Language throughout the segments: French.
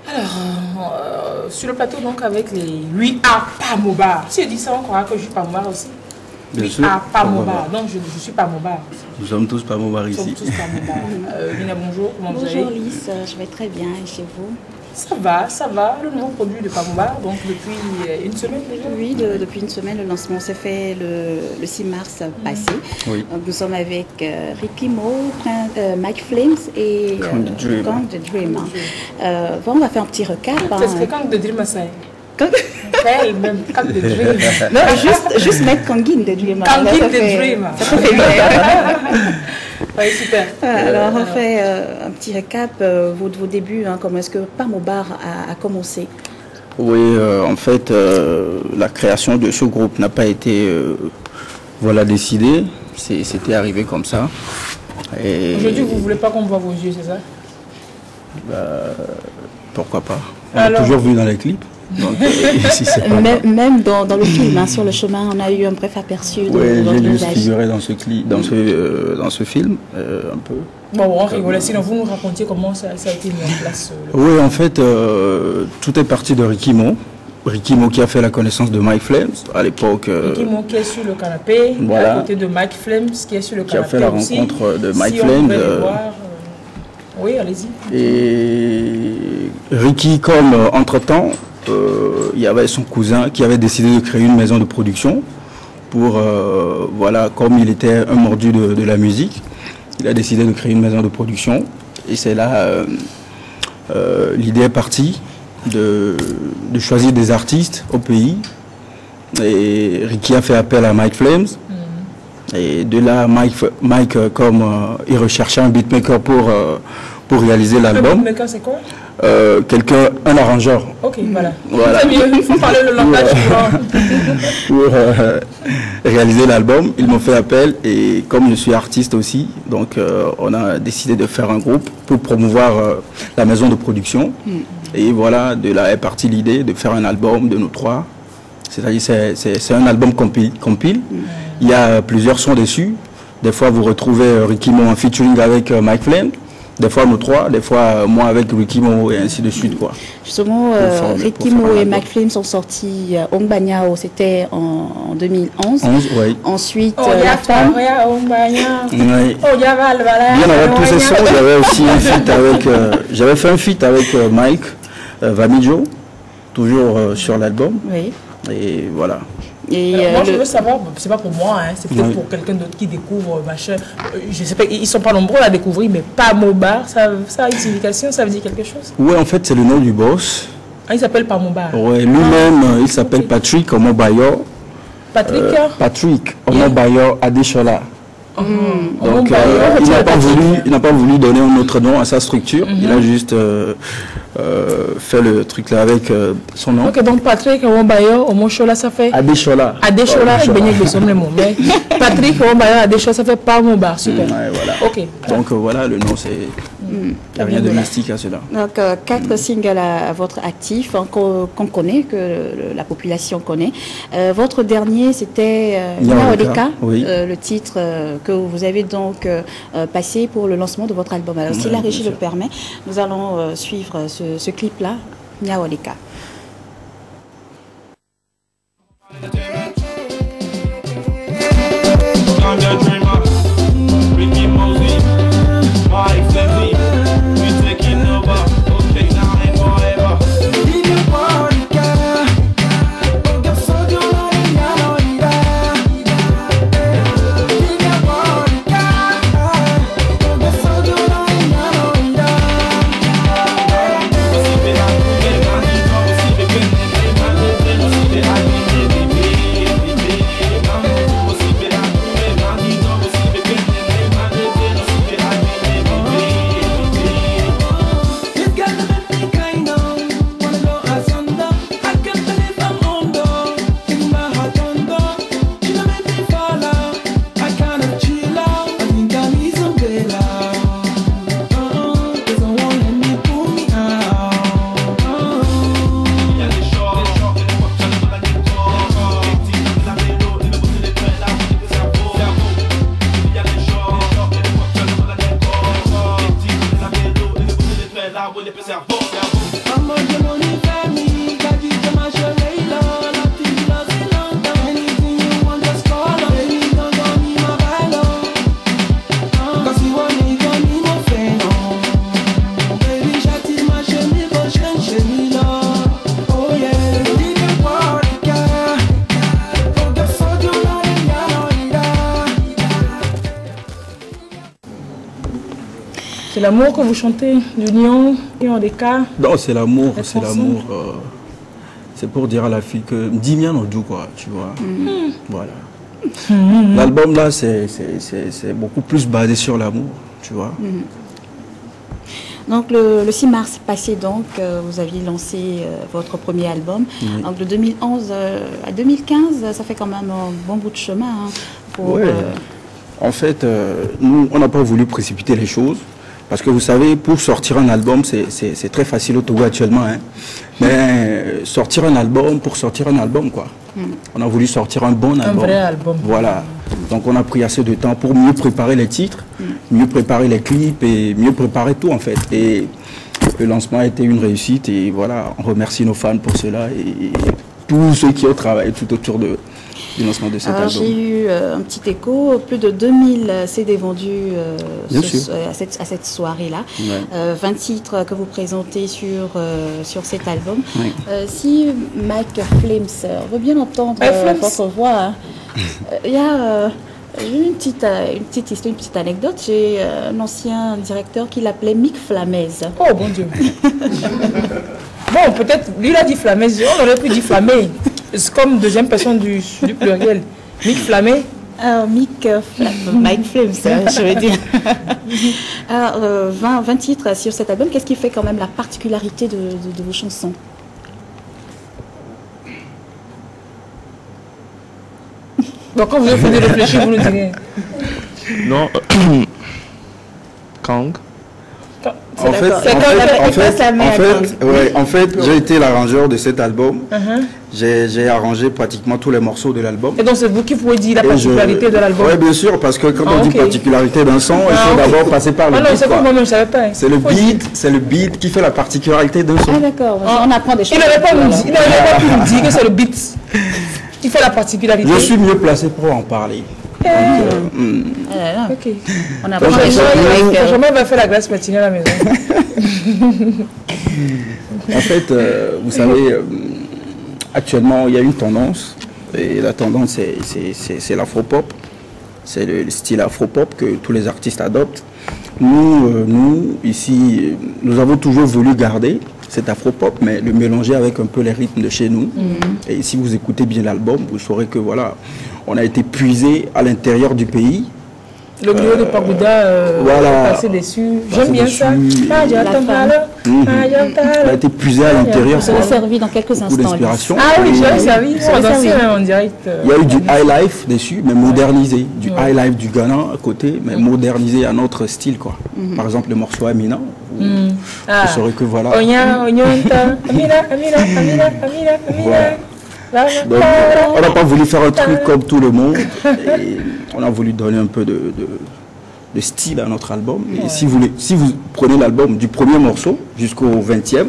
Alors, sur le plateau, donc, avec les 8A Pamobar. Si je dis ça, on croira que je suis Pamobar aussi. Bien sûr. 8A Pamobar. Donc, je suis Pamobar. Nous sommes tous Pamobar ici. Nous sommes tous Pamobar. Lina, bonjour. Comment vous allez? Bonjour Lys, je vais très bien. Et chez vous? Ça va, ça va. Le nouveau produit de Pamobar, donc depuis une semaine déjà? Oui, depuis une semaine, le lancement s'est fait le 6 mars passé. Oui. Donc, nous sommes avec Ricky Mo, Mike Flames et Kang the Dream. Bon, on va faire un petit recap. Qu'est-ce que Kang the Dream a fait? Kang même Kang the Dream. Non, juste mettre Kangin the Dream. Kangin the Dream. Ça fait bien. Oui, super. Alors, on fait un petit récap, vos débuts, hein, comment est-ce que Pamobar a commencé? Oui, en fait, la création de ce groupe n'a pas été décidée. C'était arrivé comme ça. Aujourd'hui, vous ne voulez pas qu'on voit vos yeux, c'est ça? Pourquoi pas? On a toujours vu dans les clips. Donc, même dans le film, hein, sur le chemin, on a eu un bref aperçu de votre visage. Oui, j'ai juste figuré dans ce film, un peu. Bon, on rigole. Sinon, vous nous racontiez comment ça a été mis en place. Oui, en fait, tout est parti de Ricky Mo. Ricky Mo qui a fait la connaissance de Mike Flames à l'époque. Ricky Mo qui est sur le canapé, voilà, à côté de Mike Flames qui est sur le canapé. Qui a fait la rencontre de Mike Flames. Oui, allez-y. Et Ricky, comme entre-temps, il y avait son cousin qui avait décidé de créer une maison de production pour, comme il était un mordu de la musique, il a décidé de créer une maison de production et c'est là l'idée est partie de choisir des artistes au pays et Ricky a fait appel à Mike Flames et de là Mike comme il recherchait un beatmaker pour réaliser l'album. Un beatmaker c'est quoi? Un arrangeur. Ok, voilà. C'est mieux, il faut parler le langage. Pour réaliser l'album, ils m'ont fait appel et comme je suis artiste aussi, donc on a décidé de faire un groupe pour promouvoir la maison de production. Et voilà, de là est partie l'idée de faire un album de nous trois. C'est-à-dire c'est un album compile. Il y a plusieurs sons dessus. Des fois vous retrouvez Ricky Mo en featuring avec Mike Flame. Des fois nous trois, des fois moi avec Ricky Mo et ainsi de suite quoi. Justement, Ricky Mo et Mike Flame sont sortis Ongbanyao, c'était en 2011. Oui. Ensuite, la femme. Oui. Bien avec tous ces sons, j'avais aussi un feat avec, j'avais fait un feat avec Mike Vamijo, toujours sur l'album. Oui. Et voilà. Et alors, moi je veux savoir, c'est pas pour moi, hein, c'est peut-être pour quelqu'un d'autre qui découvre machin. Je sais pas, ils sont pas nombreux à découvrir, mais Pamobar, ça a une signification, ça veut dire quelque chose? Oui, en fait c'est le nom du boss. Ah, il s'appelle Pamobar. Oui, lui-même il s'appelle Patrick Omobayo. Patrick Omobayo Adeshola. Donc il n'a pas voulu donner un autre nom à sa structure, il a juste fait le truc là avec son nom. Ok, donc Patrick Omobayo Omoshola ça fait Adeshola. Adeshola, Patrick Omobayo Adeshola ça fait Pamobar, super. Ouais, voilà. Ok. Donc voilà, le nom c'est... Il n'y a rien de mystique à cela. Donc 4 singles à votre actif, hein, qu'on connaît, que la population connaît. Votre dernier c'était Nyaoleka, oui. Le titre que vous avez donc passé pour le lancement de votre album. Alors si la régie le permet, nous allons suivre ce clip-là, Nyaoleka. With the C'est l'amour que vous chantez, l'union, l'union des cas. Non, c'est l'amour, c'est ensemble. l'amour. C'est pour dire à la fille que dis bien au doux, quoi, tu vois. Voilà. L'album là, c'est beaucoup plus basé sur l'amour, tu vois. Donc le 6 mars passé, donc, vous aviez lancé votre premier album. Oui. Donc de 2011 à 2015, ça fait quand même un bon bout de chemin. Hein, pour, Ouais. En fait, nous, on n'a pas voulu précipiter les choses. Parce que vous savez, pour sortir un album, c'est très facile au Togo actuellement. Hein. Mais sortir un album, pour sortir un album, quoi. On a voulu sortir un bon album. Un vrai album. Voilà. Donc on a pris assez de temps pour mieux préparer les titres, mieux préparer les clips et mieux préparer tout en fait. Et le lancement a été une réussite et voilà, on remercie nos fans pour cela et tous ceux qui ont travaillé tout autour du lancement de cet Alors album. j'ai eu un petit écho, plus de 2000 CD vendus à cette soirée-là. Ouais. 20 titres que vous présentez sur cet album. Oui. Si Mike Flames, on veut bien entendre Flames. votre voix. Hein. Il y a une petite histoire, une petite anecdote. J'ai un ancien directeur qui l'appelait Mick Flamez. Oh bon Dieu. Bon, peut-être, lui il a dit flamé, on aurait pu dire flamé. C'est comme deuxième personne du pluriel. Mick Flamé. Mike Flames, je veux dire. Alors, 20 titres sur cet album. Qu'est-ce qui fait quand même la particularité de vos chansons? Bon, quand vous avez fait de réfléchir, vous nous direz. Non. Kang. En fait, j'ai été l'arrangeur de cet album. J'ai arrangé pratiquement tous les morceaux de l'album. Et donc c'est vous qui pouvez dire la particularité de l'album. Oui, bien sûr, parce que quand on dit particularité d'un son, il faut d'abord passer par le beat. Non, c'est quoi moi-même, je savais pas. C'est le beat qui fait la particularité d'un son. Ah d'accord, on apprend des choses. Il n'aurait pas pu nous dire que c'est le beat qui fait la particularité. Je suis mieux placé pour en parler. Ok. On apprend des choses. Jamais va faire la glace matinée à la maison. En fait, vous savez, actuellement, il y a une tendance, et la tendance, c'est l'afro-pop. C'est le style afro-pop que tous les artistes adoptent. Nous, ici, nous avons toujours voulu garder cet afro-pop, mais le mélanger avec un peu les rythmes de chez nous. Et si vous écoutez bien l'album, vous saurez que voilà, on a été puisé à l'intérieur du pays. Le griot de Pagoda, voilà, passé dessus. J'aime bien ça. On a été puisé à l'intérieur. Vous serez servi dans quelques instants. D'inspiration. Ah oui, j'avais servi. On dansait même en direct. Il y a eu du high life dessus, mais modernisé. Du high life du Ghana à côté, mais modernisé à notre style, quoi. Par exemple, le morceau Amina. Vous saurez que voilà. Donc, on n'a pas voulu faire un truc comme tout le monde. Et on a voulu donner un peu de style à notre album. Et si vous prenez l'album du premier morceau jusqu'au 20e,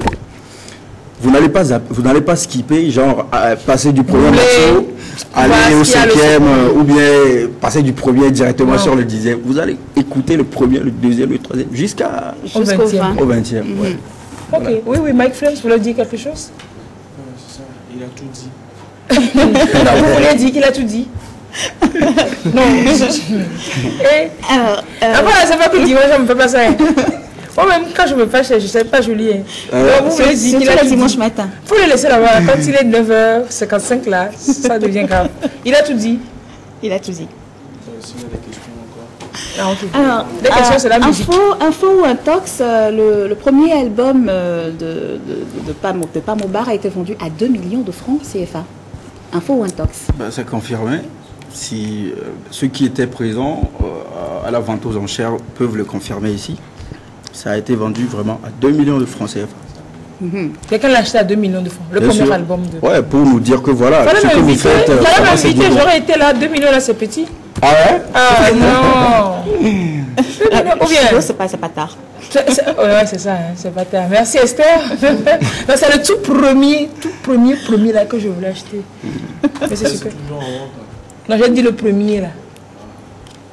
vous n'allez pas skipper, genre passer du premier morceau, aller au 5e, ou bien passer du premier directement sur le 10e. Vous allez écouter le premier, le deuxième, le troisième, jusqu'au 20e. Ouais. Ok, voilà. Oui, Mike Flames, vous voulez dire quelque chose? C'est ça, il a tout dit. Non, vous voulez dire qu'il a tout dit? Non. Voilà, c'est pas que dire, je ne me fais pas ça. Moi-même, quand je me fâche, je ne sais pas Julien. Vous voulez dire qu'il a tout dimanche dit. matin. Il faut le laisser là-bas. Quand il est 9h55 là, ça devient grave. Il a tout dit. Il a tout dit. S'il y a des questions encore. Ah, okay. Alors, des questions, c'est la musique. Info ou Intox, le premier album de Pamobar a été vendu à 2 millions de francs CFA. Info ou Intox? C'est confirmé. Si ceux qui étaient présents à la vente aux enchères peuvent le confirmer ici. Ça a été vendu vraiment à 2 millions de francs CFA. Quelqu'un l'a acheté à 2 millions de francs, le premier album de... Ouais, pour nous dire que voilà, ce que vous faites... J'aurais été là, 2 millions là, c'est petit. Ah ouais? Ah non. Ou bien c'est pas tard. Ouais, c'est ça, hein, c'est pas tard. Merci Esther. Non, c'est le tout premier là que je voulais acheter. Mais c'est super. Toujours en vente. Non, j'ai dit le premier là.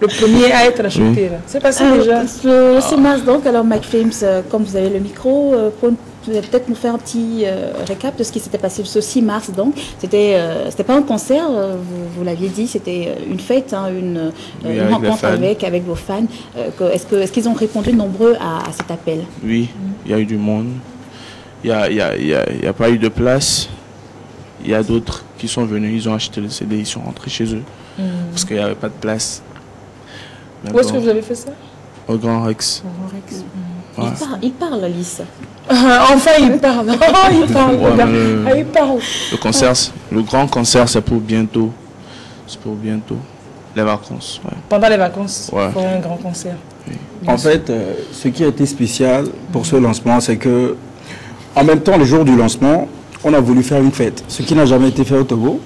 Le premier à être acheté là. C'est passé déjà. Le 6 mars donc, alors Mike Flames, comme vous avez le micro, peut-être nous faire un petit récap de ce qui s'était passé ce 6 mars donc. C'était pas un concert, vous l'aviez dit, c'était une fête, hein, une rencontre avec vos fans. Est-ce qu'ils ont répondu nombreux à cet appel? Oui, il y a eu du monde. Il y a pas eu de place. Il y a d'autres qui sont venus, ils ont acheté le CD, ils sont rentrés chez eux. Parce qu'il n'y avait pas de place. Où est-ce que vous avez fait ça? Au Grand Rex. Ouais. Il parle, Alice. Enfin, il parle. Il parle. Ouais, il parle. Le concert, le grand concert, c'est pour bientôt. C'est pour bientôt. Les vacances. Ouais. Pendant les vacances, ouais. il faut un grand concert. Oui. En fait, ce qui a été spécial pour ce lancement, c'est que, en même temps, le jour du lancement, on a voulu faire une fête, ce qui n'a jamais été fait au Togo.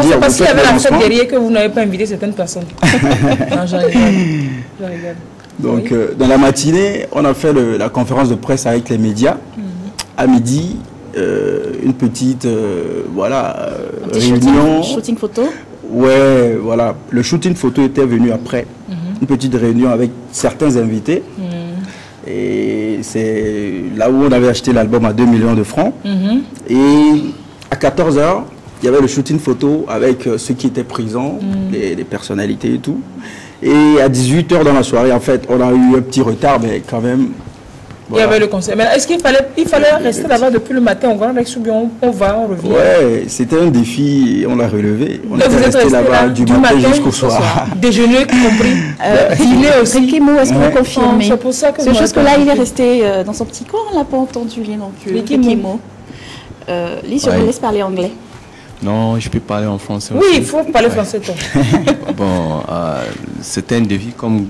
C'est parce qu'il y avait la fête derrière que vous n'avez pas invité certaines personnes. Non, je rigole. Donc, dans la matinée, on a fait la conférence de presse avec les médias. À midi, une petite réunion. Shooting photo. Ouais, voilà. Le shooting photo était venu après. Une petite réunion avec certains invités. Et c'est là où on avait acheté l'album à 2 millions de francs. Et à 14h, il y avait le shooting photo avec ceux qui étaient présents, les personnalités et tout. Et à 18h dans la soirée, en fait, on a eu un petit retard, mais quand même... Voilà. Il y avait le concert. Mais est-ce qu'il fallait rester là-bas depuis le matin au Grand Rex ou bien on va, on revient? Ouais, c'était un défi et on l'a relevé. On était resté là-bas du matin jusqu'au soir. Déjeuner compris. Dîner aussi. Ricky Mo, est-ce que vous confirmez? C'est pour ça que c'est juste que là, il est resté dans son petit coin, on l'a pas entendu lui non plus. Ricky Mo. Lise, je vous laisse parler anglais. Non, je peux parler en français aussi. Oui, il faut parler français, toi. Bon, c'était un défi, comme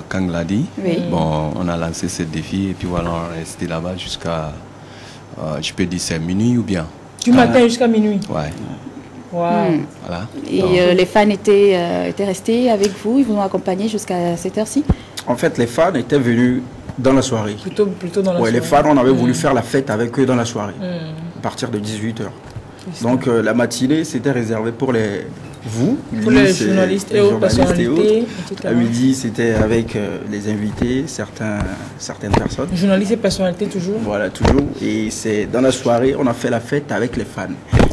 Kang l'a dit. Oui. Bon, on a lancé ce défi et puis voilà, on est resté là-bas jusqu'à, je peux dire, c'est minuit ou bien. Du matin jusqu'à minuit. Ouais. Wow. Voilà. Et les fans étaient restés avec vous, ils vous ont accompagné jusqu'à cette heure-ci? En fait, les fans étaient venus dans la soirée. Plutôt dans la soirée. Les fans, on avait voulu faire la fête avec eux dans la soirée, à partir de 18h. Donc la matinée, c'était réservé pour pour les journalistes et autres personnalités. À midi, c'était avec les invités, certaines personnes. Journalistes et personnalités toujours. Voilà, toujours. Et c'est dans la soirée, on a fait la fête avec les fans.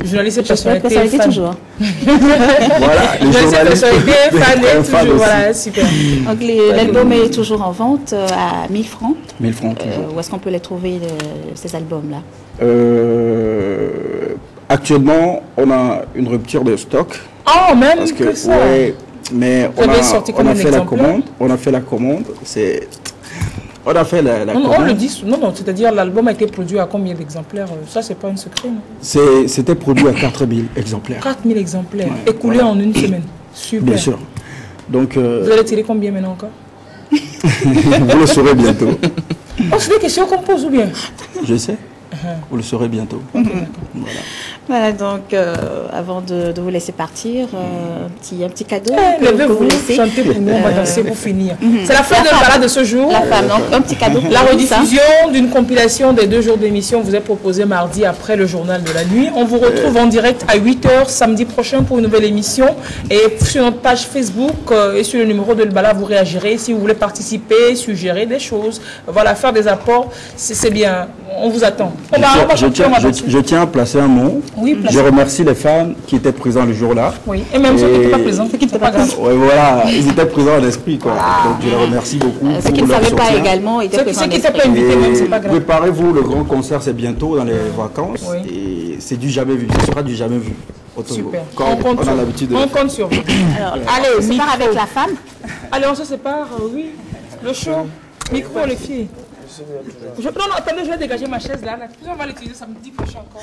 Journalistes et personnalités toujours. Voilà, les journalistes et fans toujours. Voilà, super. Donc l'album est toujours en vente à 1000 francs. 1000 francs toujours. Où est-ce qu'on peut les trouver, ces albums-là? Actuellement, on a une rupture de stock. Oh, même parce que ça. Ouais, mais on a fait la commande. On a fait la commande. On a fait la commande. On le dit. Non, c'est-à-dire l'album a été produit à combien d'exemplaires? Ça, c'est pas un secret, non? C'était produit à 4000 exemplaires. 4000 exemplaires, ouais, écoulés en une semaine. Super. Bien sûr. Donc, vous allez tirer combien maintenant encore? Vous le saurez bientôt. Oh, c'est des questions qu'on pose ou bien? Je sais. Vous le saurez bientôt. Voilà, donc avant de vous laisser partir, un petit cadeau. Levez-vous, chantez pour nous, on va danser pour finir. C'est la fin de la balade de ce jour. La femme, donc un petit cadeau. La rediffusion d'une compilation des 2 jours d'émission vous est proposée mardi après le journal de la nuit. On vous retrouve en direct à 8h samedi prochain pour une nouvelle émission. Et sur notre page Facebook et sur le numéro de Lbala, vous réagirez si vous voulez participer, suggérer des choses. Voilà, faire des apports, c'est bien. On vous attend. Je tiens à placer un mot. Oui, je remercie les fans qui étaient présents le jour-là. Oui, et même ceux qui n'étaient pas présents, ceux qui n'étaient pas grave. Oui, voilà, ils étaient présents en esprit, quoi. Donc je les remercie beaucoup. Ceux qui ne savaient pas également étaient présents. Ceux qui n'étaient pas invités, même, c'est pas grave. Préparez-vous, le grand concert, c'est bientôt dans les vacances. Oui. Et c'est du jamais vu. Ce sera du jamais vu. Super. On compte sur vous. Alors, allez, on se sépare avec la femme. Allez, on se sépare, oui. Le show. Micro, les filles. Non, attendez, je vais dégager ma chaise là. On va l'utiliser samedi prochain encore.